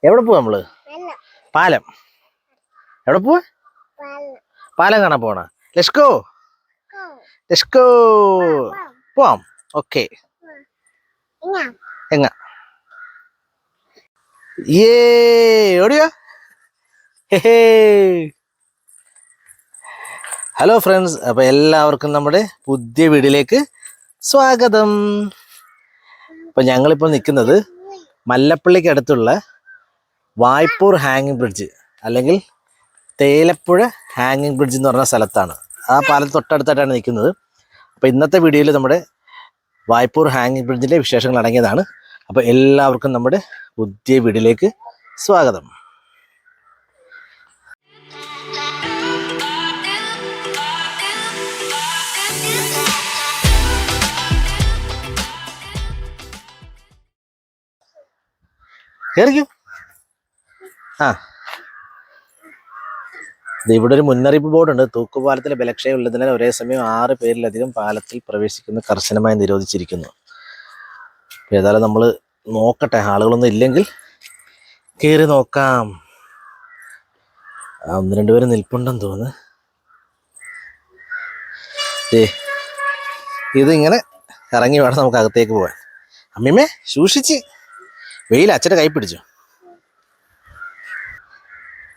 എവിടെ പോവാ നമ്മള്? പാലം. എവിടെ പോവാ? പാലം കാണാൻ പോണ. Let's go. പോവാം. ഓക്കെ. എങ്ങ ഓടിയോ? ഹലോ ഫ്രണ്ട്സ്, അപ്പൊ എല്ലാവർക്കും നമ്മുടെ പുതിയ വീഡിയോയിലേക്ക് സ്വാഗതം. അപ്പൊ ഞങ്ങളിപ്പോൾ നിൽക്കുന്നത് മല്ലപ്പള്ളിക്ക് അടുത്തുള്ള വായ്പൂർ ഹാങ്ങിങ് ബ്രിഡ്ജ് അല്ലെങ്കിൽ തേലപ്പുഴ ഹാങ്ങിങ് ബ്രിഡ്ജ് എന്ന് പറഞ്ഞ സ്ഥലത്താണ്. ആ പാലത്ത് തൊട്ടടുത്തായിട്ടാണ് നിൽക്കുന്നത്. അപ്പോൾ ഇന്നത്തെ വീഡിയോയിൽ നമ്മുടെ വായ്പൂർ ഹാങ്ങിങ് ബ്രിഡ്ജിൻ്റെ വിശേഷങ്ങൾ അടങ്ങിയതാണ്. അപ്പോൾ എല്ലാവർക്കും നമ്മുടെ പുതിയ വീഡിയോയിലേക്ക് സ്വാഗതം. കേറിക്കോ. ഇവിടെ ഒരു മുന്നറിയിപ്പ് ബോർഡുണ്ട്. തൂക്കുപാലത്തിലെ ബലക്ഷയം ഉള്ളതിനാൽ ഒരേ സമയം 6 പേരിലധികം പാലത്തിൽ പ്രവേശിക്കുന്നത് കർശനമായി നിരോധിച്ചിരിക്കുന്നു. ഏതായാലും നമ്മൾ നോക്കട്ടെ, ആളുകളൊന്നും ഇല്ലെങ്കിൽ കയറി നോക്കാം. 1-2 പേര് നിൽപ്പുണ്ടെന്ന് തോന്നുന്നു. ഇതിങ്ങനെ ഇറങ്ങി വേണം നമുക്ക് അകത്തേക്ക് പോകാൻ. അമ്മീമ്മേ സൂക്ഷിച്ച്, വെയിൽ അച്ഛൻ്റെ കൈ പിടിച്ചു.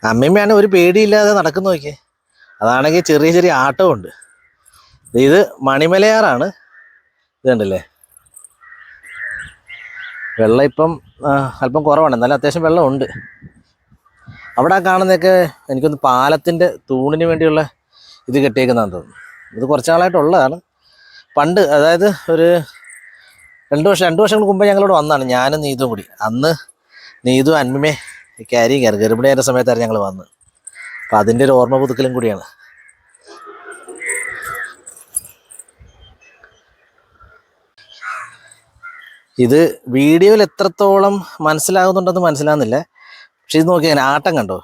അമ്മമ്മയാണ് ഒരു പേടിയില്ലാതെ നടക്കുന്നു നോക്കിയേ. അതാണെങ്കിൽ ചെറിയ ചെറിയ ആട്ടമുണ്ട്. ഇത് മണിമലയാറാണ്. ഇത് കണ്ടില്ലേ, വെള്ളം ഇപ്പം അല്പം കുറവാണ്, എന്നാലും അത്യാവശ്യം വെള്ളമുണ്ട്. അവിടെ കാണുന്നതൊക്കെ എനിക്കൊന്ന് പാലത്തിൻ്റെ തൂണിന് വേണ്ടിയുള്ള ഇത് കെട്ടിയേക്കുന്നതാണെന്ന് തോന്നുന്നു. ഇത് കുറച്ച് നാളായിട്ടുള്ളതാണ്. പണ്ട്, അതായത് ഒരു 2 വർഷങ്ങൾക്ക് മുമ്പ് ഞങ്ങളിവിടെ വന്നതാണ്, ഞാനും നീതും കൂടി. അന്ന് നീതും അന്മേ ക്യാരിയും ഗർഭിണിയായിരുന്ന സമയത്തായിരുന്നു ഞങ്ങൾ വന്നത്. അപ്പം അതിൻ്റെ ഒരു ഓർമ്മ പുതുക്കലും കൂടിയാണ്. ഇത് വീഡിയോയിൽ എത്രത്തോളം മനസ്സിലാകുന്നുണ്ടെന്ന് മനസ്സിലാകുന്നില്ല. പക്ഷെ ഇത് നോക്കിയാൽ ആട്ടം കണ്ടോ,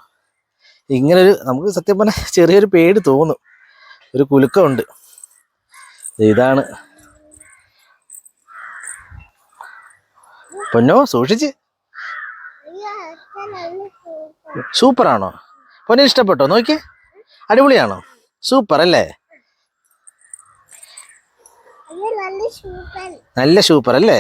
ഇങ്ങനൊരു നമുക്ക് സത്യം പറഞ്ഞാൽ ചെറിയൊരു പേടി തോന്നും, ഒരു കുലുക്കമുണ്ട്. ഇതാണ്. പൊന്നോ സൂക്ഷിച്ച്. സൂപ്പറാണോ പൊന്നെ? ഇഷ്ടപ്പെട്ടോ? നോക്കിയേ, അടിപൊളിയാണോ? സൂപ്പർ അല്ലേ? നല്ല സൂപ്പർ അല്ലേ?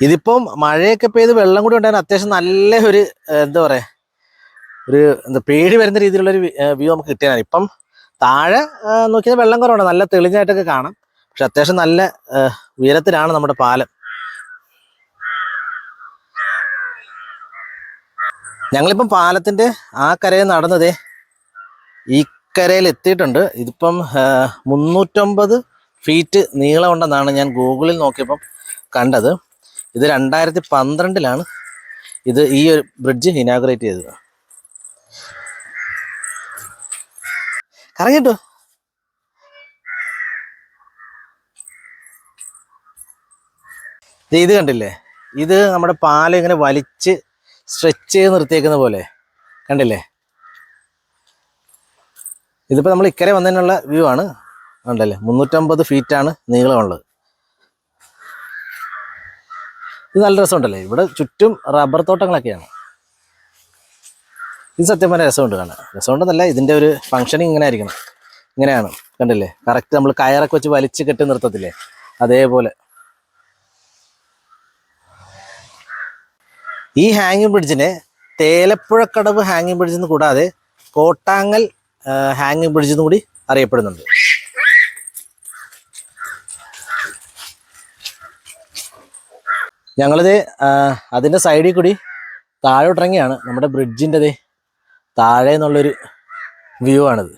ഇതിപ്പം മഴയൊക്കെ പെയ്ത് വെള്ളം കൂടി ഉണ്ടായിരുന്നു. അത്യാവശ്യം നല്ല ഒരു എന്താ പറയാ, ഒരു പേടി വരുന്ന രീതിയിലുള്ളൊരു വ്യൂ നമുക്ക് കിട്ടിയതാണ്. ഇപ്പം താഴെ നോക്കിയാൽ വെള്ളം കുറവാണ്, നല്ല തെളിഞ്ഞായിട്ടൊക്കെ കാണാം. പക്ഷെ അത്യാവശ്യം നല്ല ഉയരത്തിലാണ് നമ്മുടെ പാലം. ഞങ്ങളിപ്പം പാലത്തിൻ്റെ ആ കരയിൽ നടന്നതേ ഈ കരയിൽ എത്തിയിട്ടുണ്ട്. ഇതിപ്പം 309 ഫീറ്റ് നീളമുണ്ടെന്നാണ് ഞാൻ ഗൂഗിളിൽ നോക്കിയപ്പം കണ്ടത്. ഇത് 2012-ലാണ് ഇത് ഈ ഒരു ബ്രിഡ്ജ് ഇനാഗുറേറ്റ് ചെയ്തത്. കറങ്ങിട്ടോ. ഇത് കണ്ടില്ലേ, ഇത് നമ്മുടെ പാലം ഇങ്ങനെ വലിച്ച് സ്ട്രെച്ച് ചെയ്ത് നിർത്തിയേക്കുന്ന പോലെ കണ്ടില്ലേ. ഇതിപ്പോൾ നമ്മൾ ഇക്കരെ വന്നതിനുള്ള വ്യൂ ആണ്. കണ്ടല്ലേ, 350 ഫീറ്റാണ് നീളമുള്ളത്. ഇത് നല്ല രസമുണ്ടല്ലേ. ഇവിടെ ചുറ്റും റബ്ബർ തോട്ടങ്ങളൊക്കെയാണ്. ഇത് സത്യം പറഞ്ഞാൽ രസമുണ്ട് കാണാൻ. രസമുണ്ടെന്നല്ല, ഇതിൻ്റെ ഒരു ഫങ്ഷനിങ് ഇങ്ങനെ ആയിരിക്കണം. ഇങ്ങനെയാണ്, കണ്ടില്ലേ, കറക്റ്റ് നമ്മൾ കയറൊക്കെ വെച്ച് വലിച്ച് കെട്ടി നിർത്തത്തില്ലേ, അതേപോലെ. ഈ ഹാങ്ങിങ് ബ്രിഡ്ജിനെ തേലപ്പുഴക്കടവ് ഹാങ്ങിങ് ബ്രിഡ്ജ് എന്ന് കൂടാതെ കോട്ടാങ്ങൽ ഹാങ്ങിങ് ബ്രിഡ്ജ് എന്ന് കൂടി അറിയപ്പെടുന്നുണ്ട്. ഞങ്ങളിത് അതിൻ്റെ സൈഡിൽ കൂടി താഴോട്ടിറങ്ങിയാണ്. നമ്മുടെ ബ്രിഡ്ജിൻ്റെതേ താഴെ നിന്നുള്ളൊരു വ്യൂ ആണിത്.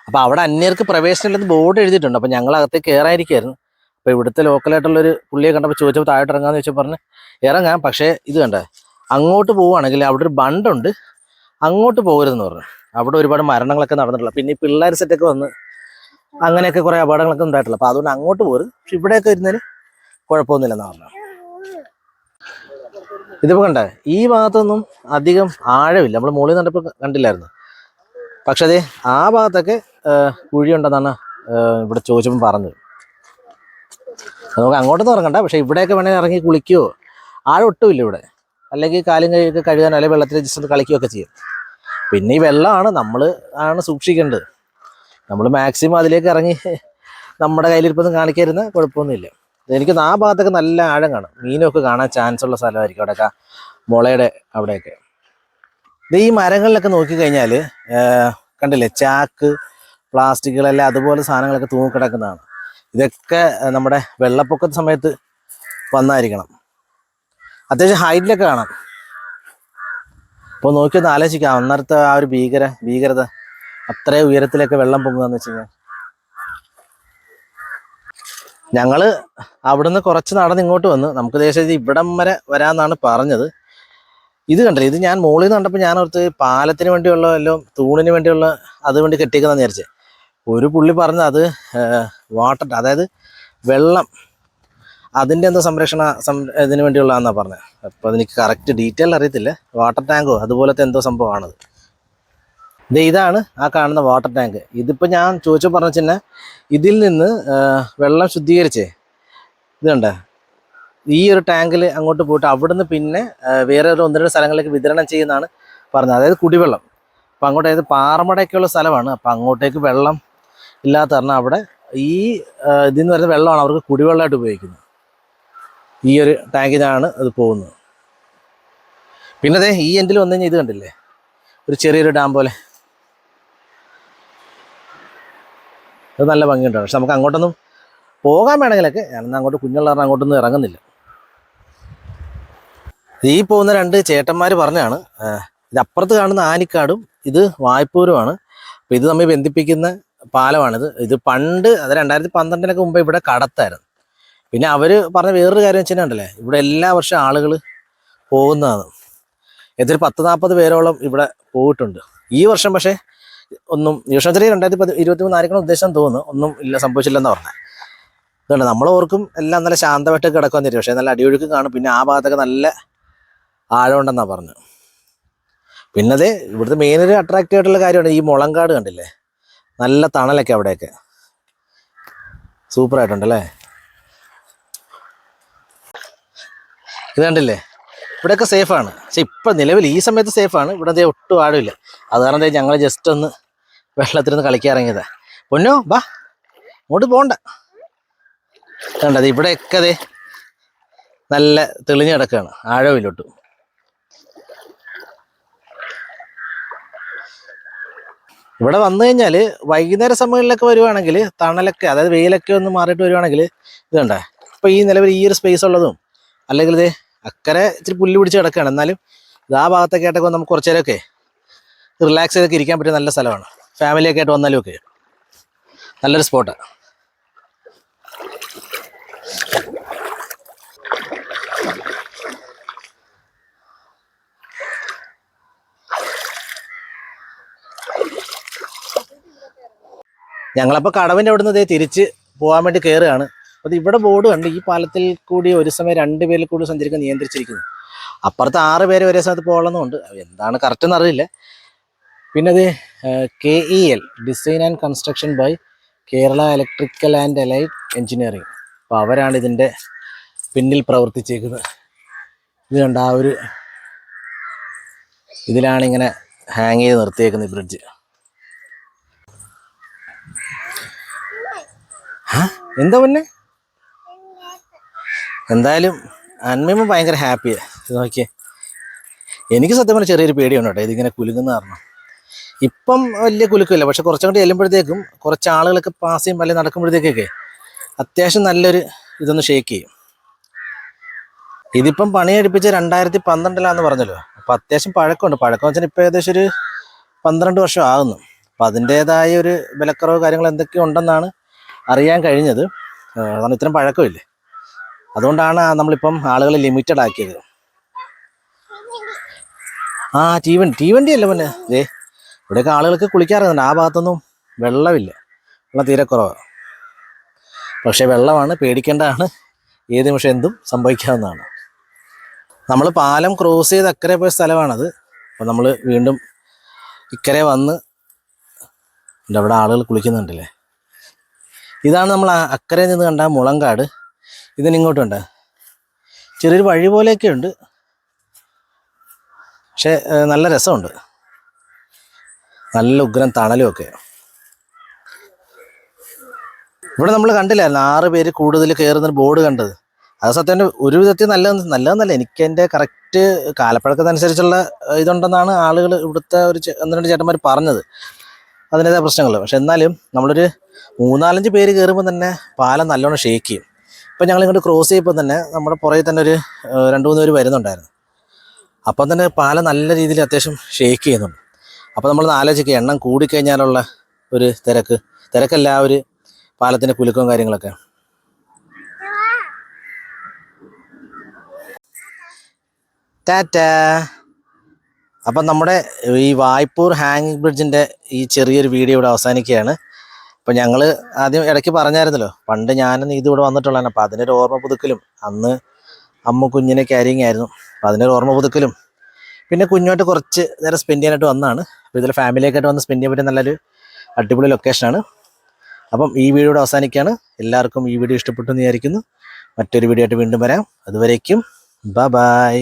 അപ്പോൾ അവിടെ അന്യർക്ക് പ്രവേശനമില്ലെന്ന് ബോർഡ് എഴുതിയിട്ടുണ്ട്. അപ്പോൾ ഞങ്ങൾ അകത്തേക്ക് കയറാതിരിക്കുകയായിരുന്നു. അപ്പോൾ ഇവിടുത്തെ ലോക്കലായിട്ടുള്ളൊരു പുള്ളിയെ കണ്ടപ്പോൾ ചോദിച്ചപ്പോൾ താഴോട്ട് ഇറങ്ങാമെന്ന് വെച്ചാൽ പറഞ്ഞ് ഇറങ്ങാം, പക്ഷേ ഇത് കണ്ടേ, അങ്ങോട്ട് പോവുകയാണെങ്കിൽ അവിടെ ഒരു ബണ്ടുണ്ട്, അങ്ങോട്ട് പോകരുതെന്ന് പറഞ്ഞു. അവിടെ ഒരുപാട് മരണങ്ങളൊക്കെ നടന്നിട്ടുള്ള, പിന്നെ ഈ പിള്ളേർ സെറ്റൊക്കെ വന്ന് അങ്ങനെയൊക്കെ കുറേ അപകടങ്ങളൊക്കെ ഉണ്ടായിട്ടുള്ള. അപ്പോൾ അതുകൊണ്ട് അങ്ങോട്ട് പോകരുത്, പക്ഷെ ഇവിടെയൊക്കെ ഇരുന്നതിന് കുഴപ്പമൊന്നുമില്ലെന്നാണ് പറഞ്ഞു. ഇതിപ്പോൾ കണ്ടേ, ഈ ഭാഗത്തൊന്നും അധികം ആഴമില്ല. നമ്മൾ മുകളിൽ നിന്നപ്പോൾ കണ്ടില്ലായിരുന്നു. പക്ഷെ അതെ ആ ഭാഗത്തൊക്കെ കുഴിയുണ്ടെന്നാണ് ഇവിടെ ചോദിച്ചപ്പോൾ പറഞ്ഞത്. നമുക്ക് അങ്ങോട്ടൊന്നും ഇറങ്ങണ്ട, പക്ഷെ ഇവിടെയൊക്കെ വേണമെങ്കിൽ ഇറങ്ങി കുളിക്കുകയോ ആഴം ഒട്ടുമില്ല ഇവിടെ. അല്ലെങ്കിൽ കാലും കൈയൊക്കെ കഴുകാനോ അല്ലെങ്കിൽ വെള്ളത്തിൽ ജസ്റ്റ് ഒന്ന് കളിക്കുകയൊക്കെ ചെയ്യും. പിന്നെ ഈ വെള്ളമാണ് നമ്മൾ സൂക്ഷിക്കേണ്ടത്. നമ്മൾ മാക്സിമം അതിലേക്ക് ഇറങ്ങി നമ്മുടെ കയ്യിലിരിപ്പൊന്നും കാണിക്കരുന്ന കുഴപ്പമൊന്നുമില്ല. എനിക്ക് ആ ഭാഗത്തൊക്കെ നല്ല ആഴം കാണും, മീനൊക്കെ കാണാൻ ചാൻസ് ഉള്ള സ്ഥലമായിരിക്കും അവിടെയൊക്കെ, മുളയുടെ അവിടെയൊക്കെ. ഇത് ഈ മരങ്ങളിലൊക്കെ നോക്കിക്കഴിഞ്ഞാൽ കണ്ടില്ലേ, ചാക്ക്, പ്ലാസ്റ്റിക്കുകളെല്ലാം അതുപോലെ സാധനങ്ങളൊക്കെ തൂങ്ങിക്കിടക്കുന്നതാണ്. ഇതൊക്കെ നമ്മുടെ വെള്ളപ്പൊക്കത്തെ സമയത്ത് വന്നായിരിക്കണം. അത്യാവശ്യം ഹൈറ്റിലൊക്കെ കാണാം. അപ്പോൾ നോക്കിയൊന്ന് ആലോചിക്കാം അന്നേരത്തെ ആ ഒരു ഭീകരത, അത്രയും ഉയരത്തിലൊക്കെ വെള്ളം പൊങ്ങുകയെന്ന് വെച്ച് കഴിഞ്ഞാൽ. ഞങ്ങൾ അവിടുന്ന് കുറച്ച് നടന്ന് ഇങ്ങോട്ട് വന്ന്, നമുക്ക് ദേശം ഇവിടം വരെ വരാമെന്നാണ് പറഞ്ഞത്. ഇത് കണ്ടില്ലേ, ഇത് ഞാൻ മുകളിൽ നിന്ന് കണ്ടപ്പോൾ ഞാൻ ഓർത്ത് പാലത്തിന് വേണ്ടിയുള്ള എല്ലാം തൂണിന് വേണ്ടിയുള്ള അതുകൊണ്ട് കെട്ടിക്കുന്നതെന്ന് വിചാരിച്ചേ. ഒരു പുള്ളി പറഞ്ഞത് അത് വാട്ടർ, അതായത് വെള്ളം, അതിൻ്റെ എന്തോ ഇതിന് വേണ്ടിയുള്ളതാണെന്നാണ് പറഞ്ഞത്. അപ്പോൾ അതെനിക്ക് കറക്റ്റ് ഡീറ്റെയിൽ അറിയത്തില്ല. വാട്ടർ ടാങ്കോ അതുപോലത്തെ എന്തോ സംഭവമാണത്. ഇതാണ് ആ കാണുന്ന വാട്ടർ ടാങ്ക്. ഇതിപ്പോൾ ഞാൻ ചോദിച്ചപ്പോൾ പറഞ്ഞു വെച്ചാൽ ഇതിൽ നിന്ന് വെള്ളം ശുദ്ധീകരിച്ചേ, ഇത് കണ്ടേ, ഈ ഒരു ടാങ്കിൽ അങ്ങോട്ട് പോയിട്ട് അവിടുന്ന് പിന്നെ വേറെ ഒരു 1-2 സ്ഥലങ്ങളിലേക്ക് വിതരണം ചെയ്യുന്നതാണ് പറഞ്ഞത്. അതായത് കുടിവെള്ളം. അപ്പം അങ്ങോട്ട്, അതായത് പാറമടയൊക്കെയുള്ള സ്ഥലമാണ്. അപ്പം അങ്ങോട്ടേക്ക് വെള്ളം ഇല്ലാത്ത കാരണം അവിടെ ഈ ഇതിൽ നിന്ന് വരുന്ന വെള്ളമാണ് അവർക്ക് കുടിവെള്ളമായിട്ട് ഉപയോഗിക്കുന്നത്. ഈ ഒരു ടാങ്കിനാണ് അത് പോകുന്നത്. പിന്നെ അതെ ഈ എൻഡിൽ വന്നു കഴിഞ്ഞാൽ ഇത് കണ്ടില്ലേ, ഒരു ചെറിയൊരു ഡാം പോലെ, അത് നല്ല ഭംഗിയുണ്ടാവും. പക്ഷെ നമുക്ക് അങ്ങോട്ടൊന്നും പോകാൻ വേണമെങ്കിലൊക്കെ, ഞാനൊന്നും അങ്ങോട്ട് കുഞ്ഞുള്ള കാരണം അങ്ങോട്ടൊന്നും ഇറങ്ങുന്നില്ല. ഈ പോകുന്ന 2 ചേട്ടന്മാർ പറഞ്ഞാണ് ഇത് അപ്പുറത്ത് കാണുന്ന ആനിക്കാടും ഇത് വായ്പൂരുമാണ്. അപ്പോൾ ഇത് തമ്മിൽ ബന്ധിപ്പിക്കുന്ന പാലമാണിത്. ഇത് പണ്ട്, അത് 2012 മുമ്പ് ഇവിടെ കടത്തായിരുന്നു. പിന്നെ അവർ പറഞ്ഞ വേറൊരു കാര്യം വെച്ചിട്ടുണ്ടല്ലേ, ഇവിടെ എല്ലാ വർഷവും ആളുകൾ പോകുന്നതാണ്. ഏതൊരു 10-40 പേരോളം ഇവിടെ പോയിട്ടുണ്ട്. ഈ വർഷം പക്ഷേ ഒന്നും, ഈ വർഷം 2023 ആയിരിക്കണം ഉദ്ദേശം തോന്നുന്നു, ഒന്നും ഇല്ല, സംഭവിച്ചില്ലെന്ന് പറഞ്ഞത്. ഇതുകൊണ്ട് നമ്മൾ ഓർക്കും എല്ലാം നല്ല ശാന്തമായിട്ട് കിടക്കാൻ തരും, പക്ഷേ നല്ല അടിയൊഴുക്ക് കാണും. പിന്നെ ആ ഭാഗത്തൊക്കെ നല്ല ആഴമുണ്ടെന്നാണ് പറഞ്ഞത്. പിന്നെ അതെ ഇവിടുത്തെ മെയിനൊരു അട്രാക്റ്റീവ് ആയിട്ടുള്ള കാര്യമാണ് ഈ മുളങ്കാട് കണ്ടില്ലേ, നല്ല തണലൊക്കെ അവിടെയൊക്കെ സൂപ്പറായിട്ടുണ്ടല്ലേ. ഇത് കണ്ടില്ലേ, ഇവിടെയൊക്കെ സേഫാണ്. പക്ഷെ ഇപ്പം നിലവിൽ ഈ സമയത്ത് സേഫാണ്. ഇവിടെ ഒട്ടും ആഴമില്ല. അത് കാരണം ഞങ്ങൾ ജസ്റ്റ് ഒന്ന് വെള്ളത്തിലൊന്ന് കളിക്കാൻ ഇറങ്ങിയതാ. പൊന്നോ ബാ, അങ്ങോട്ട് പോകണ്ട. കണ്ടത് ഇവിടെയൊക്കെ അതെ നല്ല തെളിഞ്ഞ് കിടക്കുകയാണ്, ആഴമില്ലോട്ടും. ഇവിടെ വന്നു കഴിഞ്ഞാൽ വൈകുന്നേര സമയങ്ങളിലൊക്കെ വരുവാണെങ്കിൽ തണലൊക്കെ, അതായത് വെയിലൊക്കെ ഒന്ന് മാറിയിട്ട് വരുവാണെങ്കിൽ ഇത് കണ്ടേ, ഇപ്പോൾ ഈ നിലവിൽ ഈ ഒരു സ്പേസ് ഉള്ളതും, അല്ലെങ്കിൽ ഇത് അക്കരെ ഇച്ചിരി പുല്ല് പിടിച്ച് കിടക്കുകയാണ്. എന്നാലും ഇത് ആ ഭാഗത്തൊക്കെ ആയിട്ടൊക്കെ നമുക്ക് കുറച്ച് നേരമൊക്കെ റിലാക്സ് ചെയ്തൊക്കെ ഇരിക്കാൻ പറ്റിയ നല്ല സ്ഥലമാണ്. ഫാമിലിയൊക്കെ ആയിട്ട് വന്നാലും ഒക്കെ നല്ലൊരു സ്പോട്ടാണ്. ഞങ്ങളപ്പോൾ കടവിൻ്റെ അവിടെ നിന്ന് തിരിച്ച് പോകാൻ വേണ്ടി കയറുകയാണ്. അപ്പോൾ ഇവിടെ ബോർഡ് കണ്ട്, ഈ പാലത്തിൽ കൂടി ഒരു സമയം 2 പേരിൽ കൂടി സഞ്ചരിക്കാൻ നിയന്ത്രിച്ചിരിക്കുന്നു. അപ്പുറത്ത് 6 പേര് ഒരേ സമയത്ത് പോകണമെന്നുണ്ട്, എന്താണ് കറക്റ്റ് എന്നറിയില്ല. പിന്നെ അത് KEL design and construction by Kerala electrical and allied engineering. അപ്പോൾ അവരാണ് ഇതിൻ്റെ പിന്നിൽ പ്രവർത്തിച്ചേക്കുന്നത്. ഇത് കണ്ട ആ ഒരു ഇതിലാണ് ഇങ്ങനെ ഹാങ് ചെയ്ത് നിർത്തിയേക്കുന്നത് ഈ ബ്രിഡ്ജ്. എന്താ പിന്നെ എന്തായാലും അന്മയമ്മ ഭയങ്കര ഹാപ്പിയാണ്. ഇത് നോക്കിയേ, എനിക്ക് സത്യം പറഞ്ഞാൽ ചെറിയൊരു പേടിയുണ്ട് കേട്ടോ ഇതിങ്ങനെ കുലുങ്ങുന്ന കാരണം. ഇപ്പം വലിയ കുലുക്കില്ല, പക്ഷെ കുറച്ചും ചെല്ലുമ്പോഴത്തേക്കും കുറച്ച് ആളുകളൊക്കെ പാസ് ചെയ്യുമ്പോൾ അല്ലെങ്കിൽ നടക്കുമ്പോഴത്തേക്കൊക്കെ അത്യാവശ്യം നല്ലൊരു ഇതൊന്ന് ഷേക്ക് ചെയ്യും. ഇതിപ്പം പണിയെടുപ്പിച്ച് 2012 പറഞ്ഞല്ലോ. അപ്പം അത്യാവശ്യം പഴക്കമുണ്ട്. പഴക്കം വെച്ചാൽ ഇപ്പോൾ ഏകദേശം ഒരു 12 വർഷം ആകുന്നു. അപ്പം അതിൻ്റേതായ ഒരു വിലക്കുറവ് കാര്യങ്ങൾ എന്തൊക്കെയോ ഉണ്ടെന്നാണ് അറിയാൻ കഴിഞ്ഞത്. കാരണം ഇത്രയും പഴക്കമില്ലേ, അതുകൊണ്ടാണ് നമ്മളിപ്പം ആളുകളെ ലിമിറ്റഡ് ആക്കിയത്. തീവണ്ടി അല്ല പിന്നെ ഇവിടെയൊക്കെ ആളുകൾക്ക് കുളിക്കാറുണ്ട്. ആ ഭാഗത്തൊന്നും വെള്ളമില്ല, വെള്ളം തീരെ കുറവാണ്. പക്ഷേ വെള്ളമാണ്, പേടിക്കേണ്ടതാണ്, ഏത് നിമിഷം എന്തും സംഭവിക്കാവുന്നതാണ്. നമ്മൾ പാലം ക്രോസ് ചെയ്ത് അക്കരെ പോയ സ്ഥലമാണത്. അപ്പോൾ നമ്മൾ വീണ്ടും ഇക്കരെ വന്ന് അവിടെ ആളുകൾ കുളിക്കുന്നുണ്ടല്ലേ. ഇതാണ് നമ്മൾ അക്കരെ നിന്ന് കണ്ട മുളങ്കാട്. ഇതിനിങ്ങോട്ടുണ്ട് ചെറിയൊരു വഴി പോലെയൊക്കെ ഉണ്ട്, പക്ഷെ നല്ല രസമുണ്ട്. നല്ല ഉഗ്രം തണലും ഒക്കെ. ഇവിടെ നമ്മൾ കണ്ടില്ലായിരുന്നു 6 പേര് കൂടുതൽ കയറുന്നൊരു ബോർഡ് കണ്ടത്. അത് സത്യം ഒരു വിധത്തിൽ നല്ലതെന്നല്ല, എനിക്ക് എൻ്റെ കറക്റ്റ് കാലപ്പഴക്കത്തനുസരിച്ചുള്ള ഇതുണ്ടെന്നാണ് ആളുകൾ ഇവിടുത്തെ ഒരു 1-2 ചേട്ടന്മാർ പറഞ്ഞത്, അതിൻ്റെതായ പ്രശ്നങ്ങൾ. പക്ഷെ എന്നാലും നമ്മളൊരു 3-4 പേര് കയറുമ്പോൾ തന്നെ പാലം നല്ലോണം ഷേക്ക് ചെയ്യും. ഇപ്പം ഞങ്ങൾ ഇങ്ങോട്ട് ക്രോസ് ചെയ്യുമ്പോൾ തന്നെ നമ്മുടെ പുറകിൽ തന്നെ ഒരു 2-3 പേര് വരുന്നുണ്ടായിരുന്നു. അപ്പം തന്നെ പാലം നല്ല രീതിയിൽ അത്യാവശ്യം ഷേക്ക് ചെയ്യുന്നുണ്ട്. അപ്പോൾ നമ്മൾ ആലോചിക്കുക എണ്ണം കൂടിക്കഴിഞ്ഞാലുള്ള ഒരു തിരക്കല്ല ആ ഒരു പാലത്തിൻ്റെ കുലുക്കവും കാര്യങ്ങളൊക്കെ. ടാറ്റാ. അപ്പം നമ്മുടെ ഈ വായ്പൂർ ഹാങ്ങിങ് ബ്രിഡ്ജിൻ്റെ ഈ ചെറിയൊരു വീഡിയോ ഇവിടെ അവസാനിക്കുകയാണ്. അപ്പം ഞങ്ങൾ ആദ്യം ഇടയ്ക്ക് പറഞ്ഞായിരുന്നല്ലോ, പണ്ട് ഞാനും ഇതിവിടെ വന്നിട്ടുള്ളതാണ്. അപ്പോൾ അതിനൊരു ഓർമ്മ പുതുക്കലും, അന്ന് അമ്മ കുഞ്ഞിനെ ക്യാരിങ് ആയിരുന്നു, അപ്പോൾ അതിനൊരു ഓർമ്മ പുതുക്കലും പിന്നെ കുഞ്ഞുമായിട്ട് കുറച്ച് നേരം സ്പെൻഡ് ചെയ്യാനായിട്ട് വന്നതാണ്. അപ്പോൾ ഇതിൽ ഫാമിലിയൊക്കെയായിട്ട് വന്ന് സ്പെൻഡ് ചെയ്യാൻ പറ്റിയ നല്ലൊരു അടിപൊളി ലൊക്കേഷനാണ്. അപ്പം ഈ വീഡിയോ ഇവിടെ അവസാനിക്കുകയാണ്. എല്ലാവർക്കും ഈ വീഡിയോ ഇഷ്ടപ്പെട്ടു എന്ന് വിചാരിക്കുന്നു. മറ്റൊരു വീഡിയോ ആയിട്ട് വീണ്ടും വരാം. അതുവരേക്കും ബൈ.